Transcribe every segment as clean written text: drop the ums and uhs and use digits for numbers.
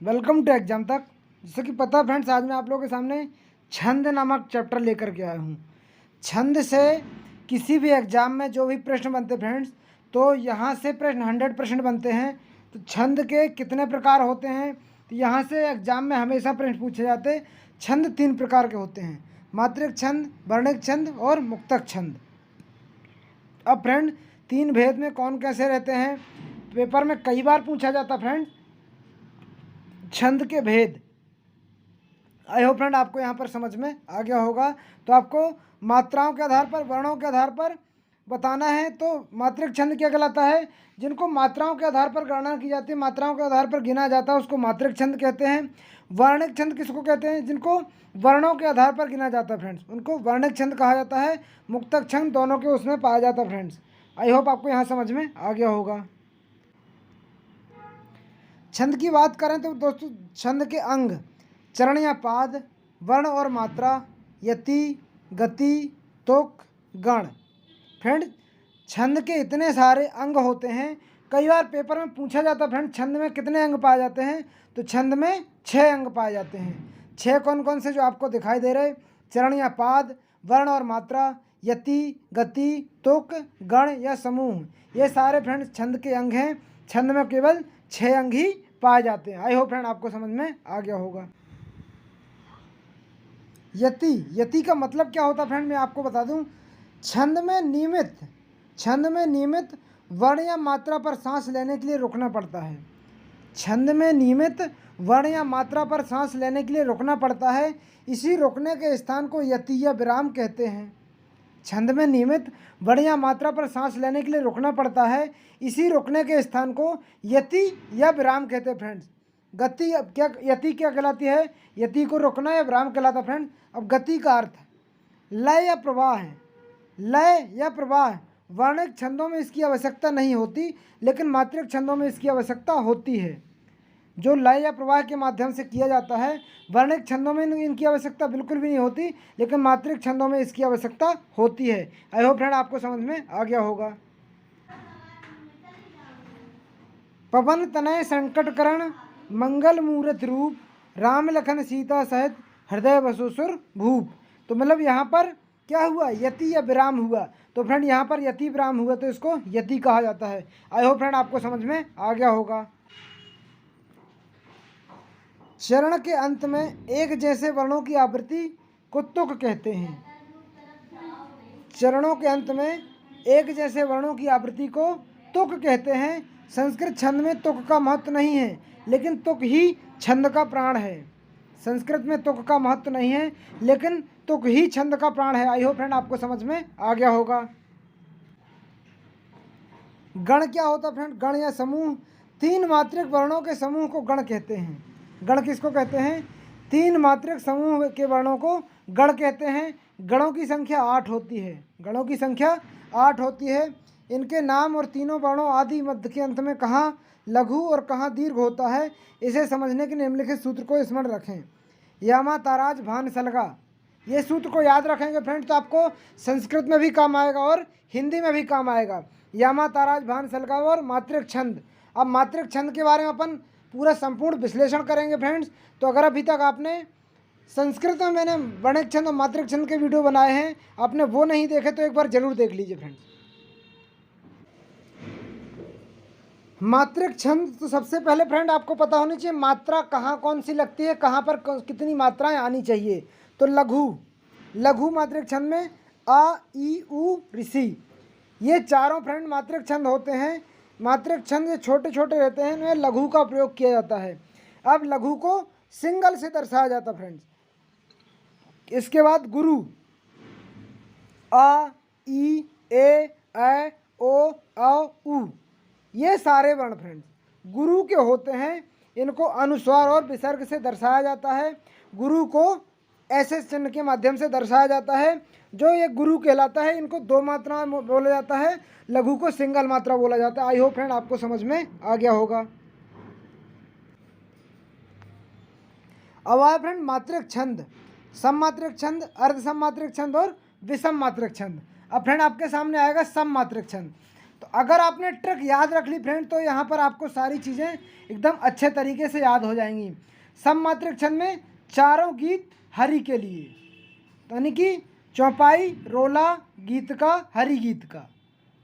Welcome to exam तक। जैसे कि पता है फ्रेंड्स, आज मैं आप लोगों के सामने छंद नामक चैप्टर लेकर के आया हूँ। छंद से किसी भी एग्जाम में जो भी प्रश्न बनते फ्रेंड्स, तो यहाँ से प्रश्न 100% बनते हैं। तो छंद के कितने प्रकार होते हैं, तो यहाँ से एग्जाम में हमेशा प्रश्न पूछे जाते हैं। छंद 3 प्रकार के होते हैं, मात्रिक छंद, वर्णिक छंद और मुक्तक छंद। अब फ्रेंड, 3 भेद में कौन कैसे रहते हैं, पेपर में कई बार पूछा जाता फ्रेंड छंद के भेद। आई होप फ्रेंड आपको यहाँ पर समझ में आ गया होगा। तो आपको मात्राओं के आधार पर, वर्णों के आधार पर बताना है। तो मात्रिक छंद क्या कहलाता है, जिनको मात्राओं के आधार पर गणना की जाती है, मात्राओं के आधार पर गिना जाता है, उसको मात्रिक छंद कहते हैं। वर्णिक छंद किसको कहते हैं, जिनको वर्णों के आधार पर गिना जाता है फ्रेंड्स, उनको वर्णिक छंद कहा जाता है। मुक्तक छंद दोनों के उसमें पाया जाता है फ्रेंड्स। आई होप आपको यहाँ समझ में आ गया होगा। छंद की बात करें तो दोस्तों, छंद के अंग चरण या पाद, वर्ण और मात्रा, यति, गति, तुक, गण। फ्रेंड, छंद के इतने सारे अंग होते हैं। कई बार पेपर में पूछा जाता है फ्रेंड, छंद में कितने अंग पाए जाते हैं, तो छंद में 6 अंग पाए जाते हैं। 6 कौन कौन से जो आपको दिखाई दे रहे, चरण या पाद, वर्ण और मात्रा, यति, गति, तुक, गण या समूह, ये सारे फ्रेंड छंद के अंग हैं। छंद में केवल 6 अंग ही पाए जाते हैं। आई होप फ्रेंड आपको समझ में आ गया होगा। यति, यति का मतलब क्या होता है फ्रेंड, मैं आपको बता दूं। छंद में नियमित वर्ण या मात्रा पर सांस लेने के लिए रुकना पड़ता है। छंद में नियमित वर्ण या मात्रा पर सांस लेने के लिए रुकना पड़ता है। इसी रुकने के स्थान को यति या विराम कहते हैं। छंद में नियमित वर्ण या मात्रा पर सांस लेने के लिए रुकना पड़ता है। इसी रुकने के स्थान को यति या विराम कहते हैं फ्रेंड्स। गति अब क्या, यति क्या कहलाती है, यति को रुकना या विराम कहलाता है फ्रेंड। अब गति का अर्थ लय या प्रवाह है। लय या प्रवाह वर्णिक छंदों में इसकी आवश्यकता नहीं होती, लेकिन मात्रिक छंदों में इसकी आवश्यकता होती है। जो लय या प्रवाह के माध्यम से किया जाता है, वर्णिक छंदों में इनकी आवश्यकता बिल्कुल भी नहीं होती, लेकिन मात्रिक छंदों में इसकी आवश्यकता होती है। आई होप फ्रेंड आपको समझ में आ गया होगा। पवन तनय संकटकरण मंगल मूर्त रूप, राम लखन सीता सहित हृदय बसु सुर भूप। तो मतलब यहाँ पर क्या हुआ, यति या विराम हुआ। तो फ्रेंड यहाँ पर यति विराम हुआ, तो इसको यति कहा जाता है। आई होप फ्रेंड आपको समझ में आ गया होगा। चरण के अंत में एक जैसे वर्णों की आवृत्ति को तुक कहते हैं। चरणों के अंत में एक जैसे वर्णों की आवृत्ति को तुक कहते हैं। संस्कृत छंद में तुक का महत्व नहीं है, लेकिन तुक ही छंद का प्राण है। संस्कृत में तुक का महत्व नहीं है, लेकिन तुक ही छंद का प्राण है। आई होप फ्रेंड आपको समझ में आ गया होगा। गण क्या होता है फ्रेंड, गण या समूह 3 मात्रिक वर्णों के समूह को गण कहते हैं। गण किसको कहते हैं, 3 मात्रिक समूह के वर्णों को गण कहते हैं। गणों की संख्या 8 होती है। गणों की संख्या 8 होती है। इनके नाम और तीनों वर्णों आदि मध्य के अंत में कहाँ लघु और कहाँ दीर्घ होता है, इसे समझने के निम्नलिखित सूत्र को स्मरण रखें। यामा ताराज भान सलगा, ये सूत्र को याद रखेंगे फ्रेंड, तो आपको संस्कृत में भी काम आएगा और हिंदी में भी काम आएगा। यामा ताराज भान सलगा और मात्रिक छंद। अब मात्रिक छंद के बारे में अपन पूरा संपूर्ण विश्लेषण करेंगे फ्रेंड्स। तो अगर अभी तक आपने संस्कृत में मैंने वर्णिक छंद और मात्रिक छंद के वीडियो बनाए हैं, आपने वो नहीं देखे तो एक बार जरूर देख लीजिए फ्रेंड्स। मात्रिक छंद, तो सबसे पहले फ्रेंड आपको पता होनी चाहिए मात्रा कहाँ कौन सी लगती है, कहाँ पर कितनी मात्राएं आनी चाहिए। तो लघु मात्रिक छंद में आ, ई, उ, ऋषि, ये चारों फ्रेंड मात्रिक छंद होते हैं। मात्रिक छंद जो छोटे छोटे रहते हैं, इनमें लघु का प्रयोग किया जाता है। अब लघु को सिंगल से दर्शाया जाता है फ्रेंड्स। इसके बाद गुरु, आ, ई, ए, ऐ, ओ, औ, उ, ये सारे वर्ण फ्रेंड्स गुरु के होते हैं। इनको अनुस्वार और विसर्ग से दर्शाया जाता है। गुरु को ऐसे चिन्ह के माध्यम से दर्शाया जाता है। जो ये गुरु कहलाता है, इनको 2 मात्रा बोला जाता है, लघु को सिंगल मात्रा बोला जाता है। आई होप फ्रेंड आपको समझ में आ गया होगा। अब आए फ्रेंड मात्रिक छंद, सम मात्रिक छंद, अर्ध सम मात्रिक छंद और विषम मात्रिक छंद। अब फ्रेंड आपके सामने आएगा सम मात्रिक छंद। तो तो अगर आपने ट्रिक याद रख ली फ्रेंड तो यहाँ पर आपको सारी चीज़ें एकदम अच्छे तरीके से याद हो जाएंगी। सममात्रिक छंद में चारों गीत हरि के लिए, यानी कि चौपाई, रोला, गीत का, हरि गीत का,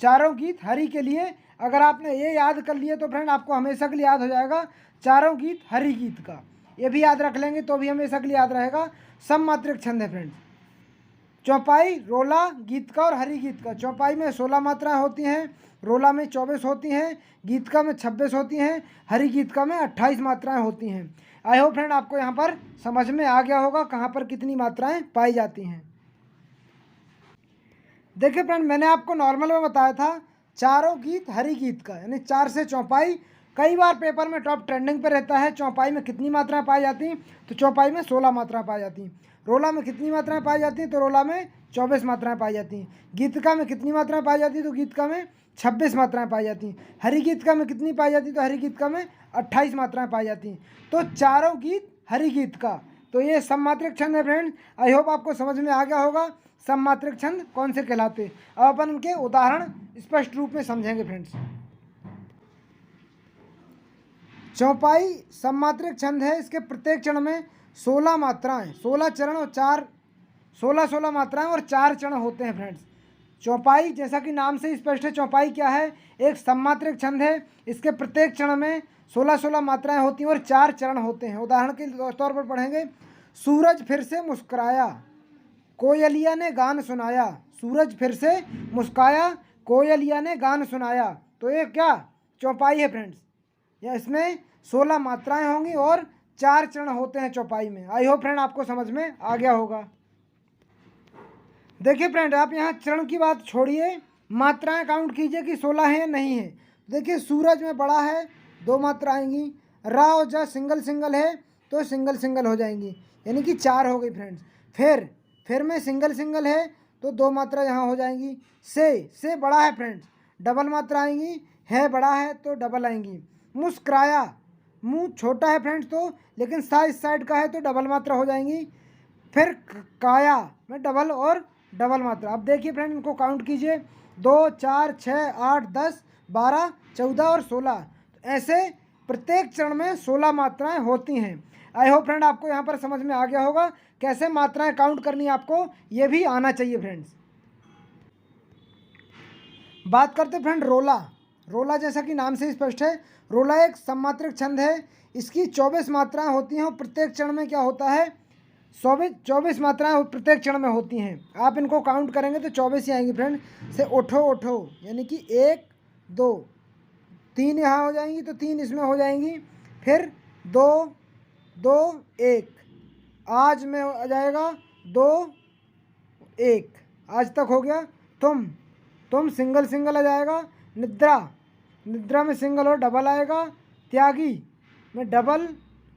चारों गीत हरि के लिए। अगर आपने ये याद कर लिए तो फ्रेंड आपको हमेशा के लिए याद हो जाएगा चारों गीत हरि गीत का। ये भी याद रख लेंगे तो भी हमेशा के लिए याद रहेगा। सममात्रिक छंद है फ्रेंड्स, चौपाई, रोला, गीत का और हरि गीत का। चौपाई में 16 मात्राएं होती हैं, रोला में 24 होती हैं, गीत का में 26 होती हैं, हरि गीत का में 28 मात्राएं होती हैं। आई होप फ्रेंड आपको यहाँ पर समझ में आ गया होगा कहाँ पर कितनी मात्राएं पाई जाती हैं। देखिए फ्रेंड, मैंने आपको नॉर्मल में बताया था चारों गीत हरि गीत का, यानी 4 से चौपाई। कई बार पेपर में टॉप ट्रेंडिंग पे रहता है चौपाई में कितनी मात्राएं पाई जाती हैं, तो चौपाई में 16 मात्राएं पाई जाती हैं। रोला में कितनी मात्राएं पाई जाती हैं, तो रोला में 24 मात्राएं पाई जाती हैं। गीतका में कितनी मात्राएं पाई जाती हैं, तो गीतका में 26 मात्राएं पाई जाती हैं। हरि गीतका में कितनी पाई जाती है, तो हरि गीतका में 28 मात्राएं पाई जाती हैं। तो चारों गीत हरि गीत का, तो ये सममात्रिक छंद है फ्रेंड। आई होप आपको समझ में आ गया होगा सममात्रिक छंद कौन से कहलाते। अब अपन उनके उदाहरण स्पष्ट रूप में समझेंगे फ्रेंड्स। चौपाई सममात्रिक छंद है, इसके प्रत्येक चरण में 16 मात्राएं, 16 चरण और 16 मात्राएं और 4 चरण होते हैं फ्रेंड्स। चौपाई जैसा कि नाम से स्पष्ट है, चौपाई क्या है, एक सममात्रिक छंद है। इसके प्रत्येक चरण में 16 मात्राएं होती हैं और 4 चरण होते हैं। उदाहरण के तौर पर पढ़ेंगे, सूरज फिर से मुस्कुराया, कोयलिया ने गान सुनाया। सूरज फिर से मुस्काया, कोयलिया ने गान सुनाया। तो ये क्या चौपाई है फ्रेंड्स, या इसमें 16 मात्राएं होंगी और 4 चरण होते हैं चौपाई में। आई होप फ्रेंड आपको समझ में आ गया होगा। देखिए फ्रेंड, आप यहाँ चरण की बात छोड़िए, मात्राएं काउंट कीजिए कि 16 है या नहीं है। देखिए सूरज में बड़ा है, 2 मात्रा आएंगी। रा और जा सिंगल है तो सिंगल हो जाएंगी, यानी कि 4 हो गई फ्रेंड्स। फिर में सिंगल है तो 2 मात्रा यहाँ हो जाएंगी। से बड़ा है फ्रेंड्स, डबल मात्रा आएंगी। है बड़ा है तो डबल आएंगी। मुस्कुराया, मुँह छोटा है फ्रेंड्स तो, लेकिन सा इस साइड का है तो डबल मात्रा हो जाएंगी। फिर काया में डबल और डबल मात्रा। अब देखिए फ्रेंड, इनको काउंट कीजिए, 2, 4, 6, 8, 10, 12, 14 और 16। ऐसे प्रत्येक चरण में 16 मात्राएं होती हैं। आई होप फ्रेंड आपको यहाँ पर समझ में आ गया होगा कैसे मात्राएं काउंट करनी है, आपको ये भी आना चाहिए फ्रेंड्स। बात करते फ्रेंड रोला जैसा कि नाम से स्पष्ट है, रोला एक सममात्रिक छंद है। इसकी 24 मात्राएं होती हैं और प्रत्येक चरण में क्या होता है, 24 मात्राएं प्रत्येक चरण में होती हैं। आप इनको काउंट करेंगे तो 24 ही आएंगी फ्रेंड। से ओठो, यानी कि 1, 2, 3 यहाँ हो जाएंगी तो 3 इसमें हो जाएंगी। फिर 2, 2, 1, आज में आ जाएगा 2, 1, आज तक हो गया। तुम सिंगल आ जाएगा। निद्रा में सिंगल और डबल आएगा। त्यागी में डबल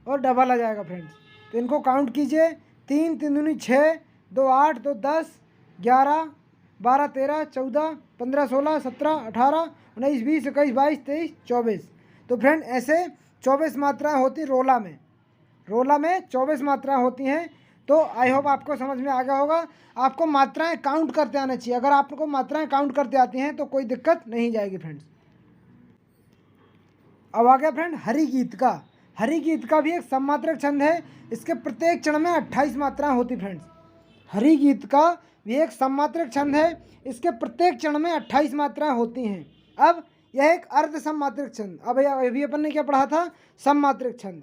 और डबल आ जाएगा फ्रेंड्स। तो इनको काउंट कीजिए, 3, 3 दूनी 6, 2, 8, 2, 10, 11, 12, 13, 14, 15, 16, 17, 18, 19, 20, 21, 22, 23, 24। तो फ्रेंड ऐसे 24 मात्राएं होती रोला में 24 मात्राएं होती हैं। तो आई होप आपको समझ में आ गया होगा। आपको मात्राएं काउंट करते आना चाहिए। अगर आपको मात्राएं काउंट करते आती हैं तो कोई दिक्कत नहीं जाएगी फ्रेंड्स। अब आ गया फ्रेंड हरि गीत का भी एक सममात्रक छंद है। इसके प्रत्येक चरण में 28 मात्राएं होती फ्रेंड्स। हरि गीत का भी एक सममात्रक छंद है। इसके प्रत्येक चरण में 28 मात्राएं होती हैं। अब यह एक अर्ध सममात्रक छंद। अब अभी अपन ने क्या पढ़ा था, सममात्रक छंद।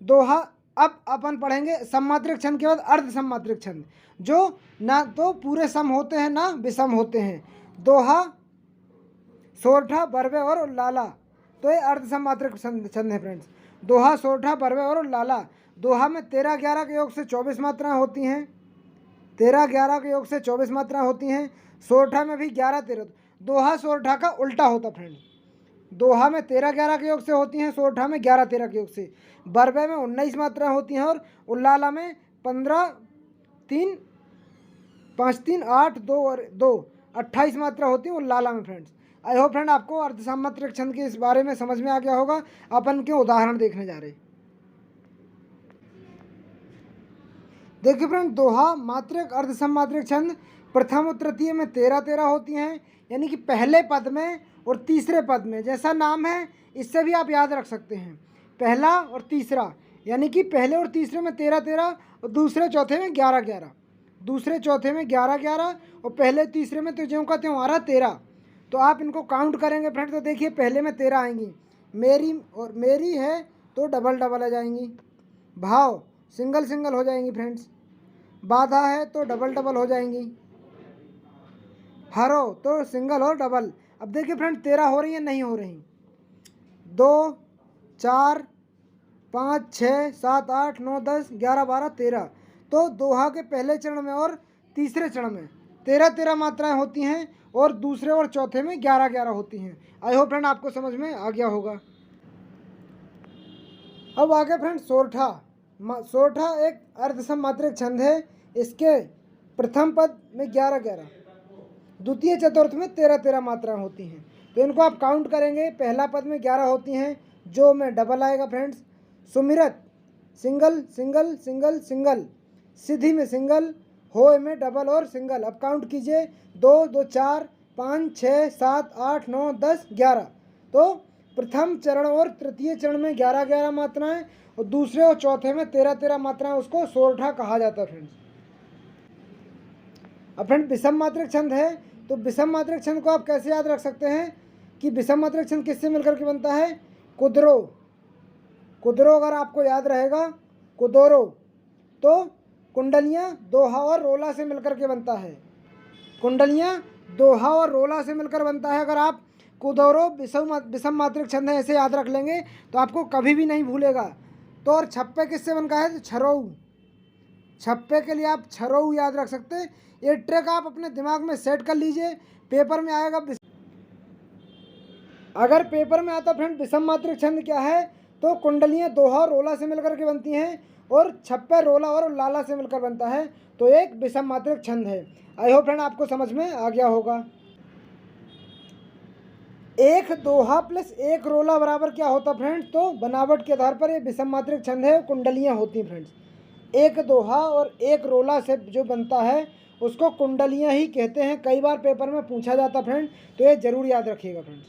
दोहा। अब अपन पढ़ेंगे सममात्रक छंद के बाद अर्ध सममात्रक छंद, जो ना तो पूरे सम होते हैं ना विषम होते हैं। दोहा, सोरठा, बरवे और लाला, तो ये अर्ध सममात्रक छंद है फ्रेंड्स। दोहा, सोरठा, बरवे और लाला। दोहा में 13, 11 के योग से 24 मात्राएं होती हैं। 13, 11 के योग से 24 मात्राएं होती हैं। सोरठा में भी 11, 13। दोहा सोरठा का उल्टा होता फ्रेंड्स। दोहा में 13, 11 के योग से होती हैं, सोरठा में 11, 13 के योग से। बरवे में 19 मात्राएं होती हैं और उल्लाला में 15, 3, 5, 3, 8, 2 और 2, 28 मात्रा होती है उल्लाला में फ्रेंड्स। आई होप फ्रेंड आपको अर्धसममात्रक छंद के इस बारे में समझ में आ गया होगा। अपन के उदाहरण देखने जा रहे। देखिए फ्रेंड, दोहा मात्रक अर्धसममात्रक छंद प्रथम और तृतीय में 13-13 होती हैं, यानी कि पहले पद में और तीसरे पद में, जैसा नाम है इससे भी आप याद रख सकते हैं। पहला और तीसरा, यानी कि पहले और तीसरे में 13-13 और दूसरे चौथे में 11-11, दूसरे चौथे में 11-11 और पहले तीसरे में तो ज्यों का त्यों आ रहा 13। तो आप इनको काउंट करेंगे फ्रेंड्स, तो देखिए पहले में 13 आएंगी, मेरी और मेरी है तो डबल डबल आ जाएंगी, भाव सिंगल सिंगल हो जाएंगी फ्रेंड्स, बाधा है तो डबल डबल हो जाएंगी, हरो तो सिंगल और डबल। अब देखिए फ्रेंड 13 हो रही है, नहीं हो रही, 2 4 5 6 7 8 9 10 11 12 13। तो दोहा के पहले चरण में और तीसरे चरण में 13-13 मात्राएं होती हैं और दूसरे और चौथे में 11-11 होती हैं। आई होप फ्रेंड आपको समझ में आ गया होगा। अब आगे फ्रेंड सोरठा। सोरठा एक अर्धसम मात्रिक छंद है। इसके प्रथम पद में 11-11, द्वितीय चतुर्थ में 13-13 मात्राएं होती हैं। तो इनको आप काउंट करेंगे, पहला पद में 11 होती हैं, जो में डबल आएगा फ्रेंड्स। सुमिरत सिंगल सिंगल सिंगल सिंगल, सिद्धि में सिंगल, होय में डबल और सिंगल। अब काउंट कीजिए, 2 2 4 5 6 7 8 9 10 11। तो प्रथम चरण और तृतीय चरण में 11-11 मात्राएं और दूसरे और चौथे में 13-13 मात्राएं, उसको सोरठा कहा जाता है फ्रेंड्स। अब फ्रेंड विषम मात्रिक छंद है, तो विषम मात्रिक छंद को आप कैसे याद रख सकते हैं कि विषम मात्रिक छंद किससे मिलकर के बनता है? कुदरो। कुदरो अगर आपको याद रहेगा, कुदोरो, तो कुंडलियाँ दोहा और रोला से मिलकर के बनता है। कुंडलियाँ दोहा और रोला से मिलकर बनता है। अगर आप कुदोरो विषम मात्रिक छंद है ऐसे याद रख लेंगे तो आपको कभी भी नहीं भूलेगा। तो और छप्पे किससे बनता है? तो छरऊ। छप्पे के लिए आप छरऊ याद रख सकते हैं। ये ट्रिक आप अपने दिमाग में सेट कर लीजिए, पेपर में आएगा। अगर पेपर में आता फ्रेंड विषम मात्रिक छंद क्या है, तो कुंडलियाँ दोहा और रोला से मिलकर के बनती हैं और छप्पे रोला और लाला से मिलकर बनता है, तो एक विषम मात्रिक छंद है। आई होप फ्रेंड आपको समझ में आ गया होगा। एक दोहा प्लस एक रोला बराबर क्या होता फ्रेंड्स? तो बनावट के आधार पर ये विषम मात्रिक छंद है, कुंडलियाँ होती हैं फ्रेंड्स। एक दोहा और एक रोला से जो बनता है उसको कुंडलियाँ ही कहते हैं। कई बार पेपर में पूछा जाता फ्रेंड, तो ये जरूर याद रखिएगा फ्रेंड्स।